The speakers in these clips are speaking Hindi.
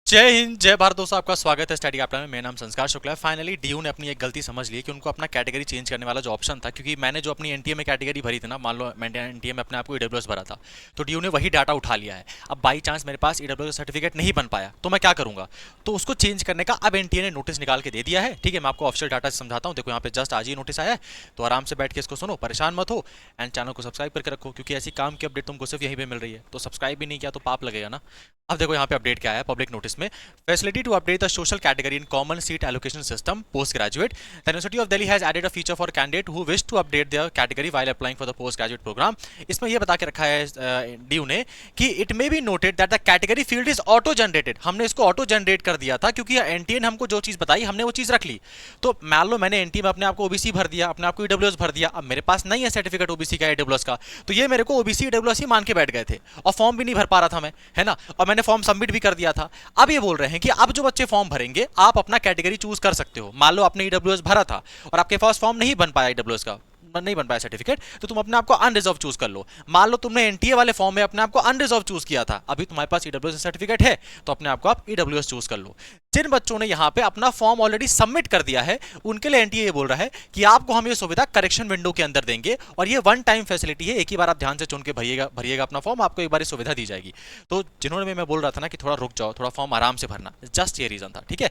जय हिंद जय भारत दोस्तों, आपका स्वागत है स्टडी कैपिटल में। मेरा नाम संस्कार शुक्ला है। फाइनली डीयू ने अपनी एक गलती समझ ली कि उनको अपना कैटेगरी चेंज करने वाला जो ऑप्शन था, क्योंकि मैंने जो अपनी एनटीए में कैटेगरी भरी थी ना, मान लो मैंने एनटीए में अपने आप को ईडब्ल्यूएस भरा था, तो डीयू ने वही डाटा उठा लिया है। अब बाई चांस मेरे पास ईडब्ल्यूएस सर्टिफिकेट नहीं बन पाया तो मैं क्या करूंगा? तो उसको चेंज करने का अब एनटीए ने नोटिस निकाल के दे दिया है। ठीक है, मैं आपको ऑफिशियल डाटा समझाता हूँ। देखो यहाँ पे जस्ट आज ही नोटिस आया है, तो आराम से बैठ के इसको सुनो, परेशान मत हो, एंड चैनल को सब्सक्राइब करके रखो, क्योंकि ऐसी काम की अपडेट तुमको सिर्फ यहीं पे मिल रही है। तो सब्सक्राइब भी नहीं किया तो पाप लगेगा ना। अब देखो यहाँ पे अपडेट क्या है पब्लिक नोटिस में। Facility to update the social category in common seat allocation system post graduate, the University of Delhi has added a feature for candidate who wish to update their category while applying for the post graduate programme. इसमें यह बता के रखा है डीयू ने कि it may be noted that the category field is auto generated. हमने इसको ऑटो जनरेट कर दिया था क्योंकि एनटीए ने हमको जो चीज बताई हमने वो चीज रख ली। तो मान लो मैंने एनटीए में अपने आप को ओबीसी भर दिया, अपने आप को ईडब्ल्यूएस भर दिया, अब मेरे पास नहीं है सर्टिफिकेट ओबीसी का ईडब्ल्यूएस का, तो ये मेरे को ओबीसी ईडब्ल्यूएस ही मान के बैठ गए थे और फॉर्म भी नहीं भर पा रहा था मैं, है ना। और मैंने फॉर्म सबमिट भी कर दिया था। अब ये बोल रहे हैं कि अब जो बच्चे फॉर्म भरेंगे आप अपना कैटेगरी चूज कर सकते हो। मान लो आपने ईडब्ल्यूएस भरा था और आपके पास फॉर्म नहीं बन पाया, ईडब्ल्यूएस का नहीं बन पाया सर्टिफिकेट, तो तुम अपने आप को अनरिजर्व चूज कर लो। मान लो तुमने एनटीए वाले फॉर्म में अपने आप को अनरिजर्व चूज किया था, अभी तुम्हारे पास ईडब्ल्यूएस सर्टिफिकेट है तो अपने आप को आप ईडब्ल्यूएस चूज कर लो। जिन बच्चों ने यहाँ पे अपना फॉर्म ऑलरेडी सबमिट कर दिया है उनके लिए एनटीए ये बोल रहा है कि आपको हम ये सुविधा करेक्शन विंडो के अंदर देंगे, और ये वन टाइम फैसिलिटी है, एक ही बार आप ध्यान से चुन के भरिएगा अपना फॉर्म, आपको एक बार सुविधा दी जाएगी। तो जिन्होंने मैं बोल रहा था ना कि थोड़ा रुक जाओ, थोड़ा फॉर्म आराम से भरना, जस्ट ये रीजन था। ठीक है,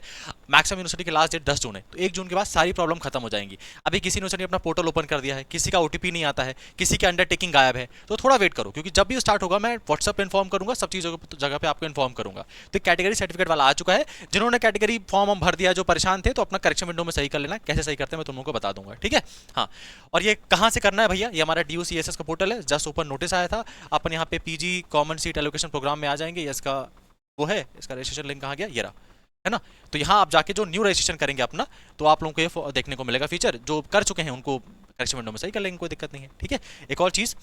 मैक्सिमम यूनिवर्सिटी की लास्ट डेट 10 जून है, तो 1 जून के बाद सारी प्रॉब्लम खत्म हो जाएंगी। अभी किसी यूनिवर्सिटी ने अपना पोर्टल ओपन कर दिया है, किसी का ओटीपी नहीं आता है, किसी की अंडरटेकिंग गायब है, तो थोड़ा वेट करो, क्योंकि जब भी स्टार्ट होगा मैं व्हाट्सएप पे इन्फॉर्म करूंगा, सब चीजों जगह पे आपको इन्फॉर्म करूंगा। तो कैटेगरी सर्टिफिकेट वाला आ चुका है। जिन्होंने कैटेगरी फॉर्म हम भर दिया, जो परेशान थे, तो अपना करेक्शन विंडो में सही कर लेना। कैसे सही करते हैं मैं तुम लोगों को बता दूंगा, ठीक है। हाँ, और ये कहाँ से करना है भैया? ये हमारा DUCSS का पोर्टल है, जस्ट ऊपर नोटिस आया था। अपन यहाँ पे PG common seat allocation programme में आ जाएंगे, ये इसका वो है, इसका रजिस्ट्रेशन लिंक कहाँ गया, ये रहा, है ना। तो यहाँ आप जाके जो न्यू रजिस्ट्रेशन करेंगे अपना, तो आप लोगों को ये देखने को मिलेगा फीचर। जो कर चुके हैं उनको करेक्शन विंडो में सही कर लेंगे, कोई दिक्कत नहीं है, ठीक है। एक और चीज़,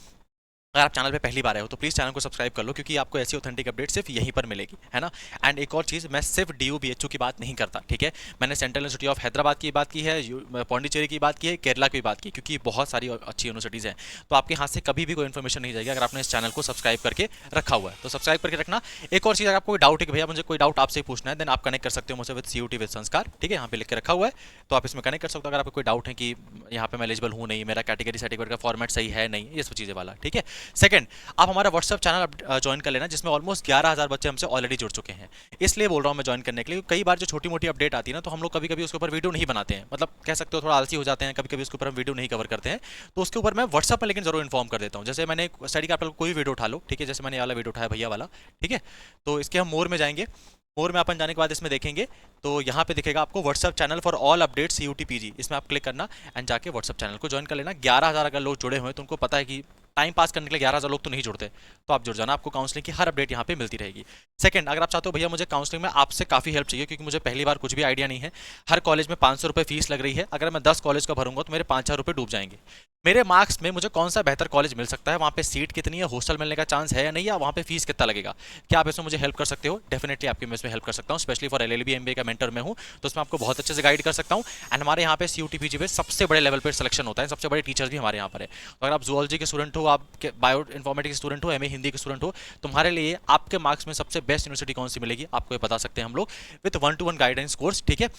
अगर आप चैनल पे पहली बार आए हो तो प्लीज़ चैनल को सब्सक्राइब कर लो, क्योंकि आपको ऐसी ऑथेंटिक अपडेट सिर्फ यहीं पर मिलेगी, है ना। एंड एक और चीज़, मैं सिर्फ DU BHU की बात नहीं करता, ठीक है। मैंने सेंट्रल यूनिवर्सिटी ऑफ हैदराबाद की बात की है, पौंडीचेरी की बात की है, केरला की बात की, क्योंकि बहुत सारी अच्छी यूनिवर्सिटीज़ हैं। तो आपके हाथ से कभी भी कोई इन्फॉर्मेशन नहीं जाएगी अगर आपने इस चैनल को सब्सक्राइब करके रखा हुआ है, तो सब्सक्राइब करके रखना। एक और चीज़, अगर आपको कोई डाउट है कि भैया मुझे कोई डाउट आपसे पूछना है, देन आप कनेक्ट कर सकते हो मुझसे विद CUT विद संस्कार, ठीक है। यहाँ पे लिख के रखा हुआ है, तो आप इसमें कनेक्ट कर सकते हो। अगर आपको कोई डाउट है कि यहाँ पे मैं एलिजिबल हूँ नहीं, मेरा कैटेगरी सर्टिफिकेट का फॉर्मेट सही है नहीं, ये सब चीज़ें वाला, ठीक है। सेकंड, आप हमारा व्हाट्सअप चैनल ज्वाइन कर लेना, जिसमें ऑलमोस्ट 11,000 बच्चे हमसे ऑलरेडी जुड़ चुके हैं। इसलिए बोल रहा हूँ मैं ज्वाइन करने के लिए। कई बार जो छोटी मोटी अपडेट आती है ना, तो हम लोग कभी कभी उसके ऊपर वीडियो नहीं बनाते हैं, मतलब कह सकते हो थोड़ा आलसी हो जाते हैं, कभी कभी उसके ऊपर हम वीडियो नहीं कवर करते हैं। तो उसके ऊपर मैं व्हाट्सअप में लेकिन जरूर इन्फॉर्म कर देता हूँ। जैसे मैंने स्टडी कैपिटल कोई वीडियो उठा लो, ठीक है, जैसे मैंने ये वाला वीडियो उठाया भैया वाला, ठीक है। तो इसके हम मोर में जाएंगे, मोर में अपन जाने के बाद इसमें देखेंगे तो यहाँ पे दिखेगा आपको WhatsApp channel for all updates CUT PG, इसमें आप क्लिक करना एंड जाके व्हाट्सअप चैनल को ज्वाइन कर लेना। 11,000 अगर लोग जुड़े हुए हैं तो उनको पता है कि टाइम पास करने के लिए 11,000 लोग तो नहीं जुड़ते, तो आप जुड़ जाना, आपको काउंसलिंग की हर अपडेट यहाँ पे मिलती रहेगी। सेकंड, अगर आप चाहते हो भैया मुझे काउंसलिंग में आपसे काफ़ी हेल्प चाहिए, क्योंकि मुझे पहली बार कुछ भी आइडिया नहीं है। हर कॉलेज में 500 रुपये फीस लग रही है, अगर मैं 10 कॉलेज का भरूंगा तो मेरे 5,000 रुपये डूब जाएंगे। मेरे मार्क्स में मुझे कौन सा बेहतर कॉलेज मिल सकता है, वहाँ पे सीट कितनी है, हॉस्टल मिलने का चांस है या नहीं, या वहाँ पे फीस कितना लगेगा, क्या आप इसमें मुझे हेल्प कर सकते हो? डेफिनेटली आपकी मैं इसमें हेल्प कर सकता हूँ, स्पेशली फॉर LLB MBA का मेंटर मैं हूँ, तो उसमें आपको बहुत अच्छे से गाइड कर सकता हूँ। एंड हमारे यहाँ पे CUT PG पे सबसे बड़े लेवल पर सिलेक्शन होता है, सबसे बड़े टीचर्स भी हमारे यहाँ पर है। तो अगर आप जूलॉजी के स्टूडेंट हो, आप बायो इन्फॉर्मेटिक्स के स्टूडेंट हो, MA हिंदी के स्टूडेंट हो, तुम्हारे लिए आपके मार्क्स में सबसे बेस्ट यूनिवर्सिटी कौन सी मिलेगी आपको ये बता सकते हैं हम लोग, विद 1-to-1 गाइडेंस कोर्स, ठीक है।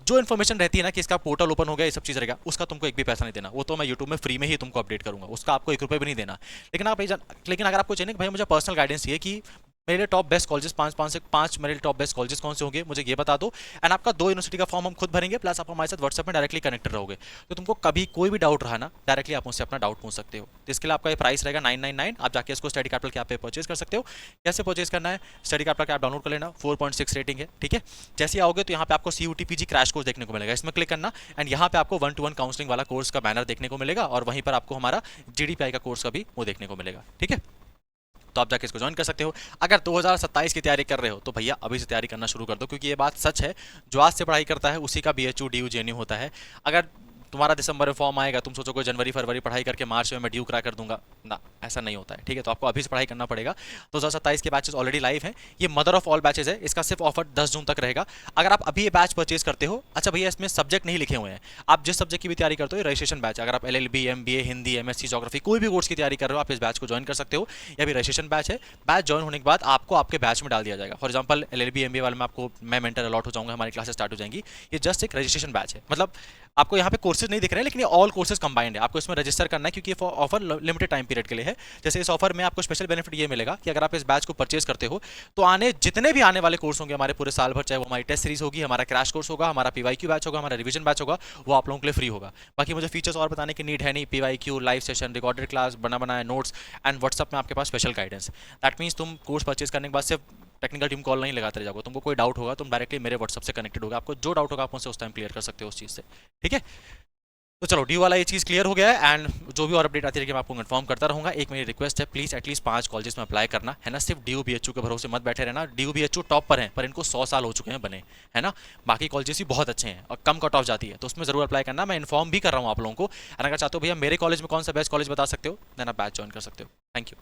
जो इन्फॉर्मेशन रहती है ना कि इसका पोर्टल ओपन हो गया, ये सब चीज़ रहेगा, उसका तुमको एक भी पैसा नहीं देना, वो तो मैं यूट्यूब में फ्री में ही तुमको अपडेट करूंगा, उसका आपको 1 रुपये भी नहीं देना। लेकिन अगर आपको चाहिए कि भाई मुझे पर्सनल गाइडेंस चाहिए कि मेरे टॉप बेस्ट कॉलेजेस, पांच मेरे टॉप बेस्ट कॉलेजेस कौन से होंगे, मुझे ये बता दो। एंड आपका 2 यूनिवर्सिटी का फॉर्म हम खुद भरेंगे, प्लस आप हमारे साथ व्हाट्सएप में डायरेक्टली कनेक्टेड रहोगे, तो तुमको कभी कोई भी डाउट रहा ना, डायरेक्टली आप मुझसे अपना डाउट पूछ सकते हो। तो इसके लिए आपका ये प्राइस रहेगा 999, आप जाके इसको स्टडी कैपिटल के ऐप पे परचेज कर सकते हो। कैसे परचेज करना है? स्टडी कैपिटल का ऐप डाउनलोड कर लेना, 4.6 रेटिंग है, ठीक है। जैसे ही आओगे तो यहाँ पे आपको CUT PG क्रैश कोर्स देखने को मिलेगा, इसमें क्लिक करना एंड यहाँ पे आपको 1-to-1 काउंसलिंग वाला कोर्स का बैनर देखने को मिलेगा, और वहीं पर आपको हमारा GDPI का कोर्स का भी वो देखने को मिलेगा, ठीक है। तो आप जाके इसको ज्वाइन कर सकते हो। अगर 2027 की तैयारी कर रहे हो तो भैया अभी से तैयारी करना शुरू कर दो, क्योंकि ये बात सच है, जो आज से पढ़ाई करता है उसी का BHU DU JNU होता है। अगर तुम्हारा दिसंबर में फॉर्म आएगा, तुम सोचोगे जनवरी फरवरी पढ़ाई करके मार्च में मैं ड्यू क्रैक कर दूंगा, ना ऐसा नहीं होता है, ठीक है। तो आपको अभी से पढ़ाई करना पड़ेगा। 2027 के बैचेस ऑलरेडी लाइव हैं, ये मदर ऑफ ऑल बैचेस है, इसका सिर्फ ऑफर 10 जून तक रहेगा। अगर आप अभी ये बैच परचेज करते हो, अच्छा भैया इसमें सब्जेक्ट नहीं लिखे हुए हैं, आप जिस सब्जेक्ट की भी तैयारी करते हो रजिस्ट्रेशन बैच, अगर आप LLB MBA Hindi MSc geography कोई भी कोर्स की तैयारी कर रहे हो, आप इस बैच को ज्वाइन कर सकते हो। ये भी रजिस्ट्रेशन बैच है। बैच ज्वाइन होने के बाद आपको आपके बैच में डाल दिया जाएगा। फॉर एग्जाम्पल LLB MBA वाले में आपको मैं मेंटर अलॉट हो जाऊंगा, हमारी क्लासेस स्टार्ट हो जाएंगी। ये जस्ट एक रजिस्ट्रेशन बैच है, मतलब आपको यहाँ पे कोर्सेज नहीं दिख रहे हैं, लेकिन ये ऑल कोर्सेज कंबाइंड है। आपको इसमें रजिस्टर करना है, क्योंकि ये ऑफर लिमिटेड टाइम पीरियड के लिए है। जैसे इस ऑफर में आपको स्पेशल बेनिफिट ये मिलेगा कि अगर आप इस बैच को परचेज करते हो तो जितने भी आने वाले कोर्स होंगे हमारे पूरे साल भर, चाहे वो हमारी टेस्ट सीरीज होगी, हमारा क्रैश कोर्स होगा, हमारा PYQ बैच होगा, हमारा रिवीजन बैच होगा, वो आप लोगों के लिए फ्री होगा। बाकी मुझे फीचर्स और बताने की नीड है नहीं। PYQ, live session, recorded class, बना बनाए नोट्स एंड व्हाट्सअप में आपके पास स्पेशल गाइडेंस। दैट मीन्स तुम कोर्स परचेज करने के बाद सिर्फ टेक्निकल टीम कॉल नहीं लगाते रह जाओगे, तुमको कोई डाउट होगा तुम डायरेक्टली मेरे व्हाट्सअप से कनेक्टेड होगा, आपको जो डाउट होगा आप मुझसे उस टाइम क्लियर कर सकते हो उस चीज़ से, ठीक है। तो चलो ड्यू वाला ये चीज़ क्लियर हो गया है, एंड जो भी और अपडेट आती रहेगी मैं आपको इन्फॉर्म करता रहूंगा। एक मेरी रिक्वेस्ट है, प्लीज़ एटलीस्ट 5 कॉलेजेस में अप्लाई करना है ना, सिर्फ DU BHU के भरोसे मत बैठे रहना। DU BHU टॉप पर हैं, पर इनको 100 साल हो चुके हैं बने, है ना। बाकी कॉलेजेस भी बहुत अच्छे हैं और कम कट ऑफ जाती है, तो उसमें जरूर अप्लाई करना। मैं इन्फॉर्म भी कर रहा हूँ आप लोगों को, और अगर चाहते हो भैया मेरे कॉलेज में कौन सा बेस्ट कॉलेज बता सकते हो, देन आप बैच ज्वाइन कर सकते हो। Thank you.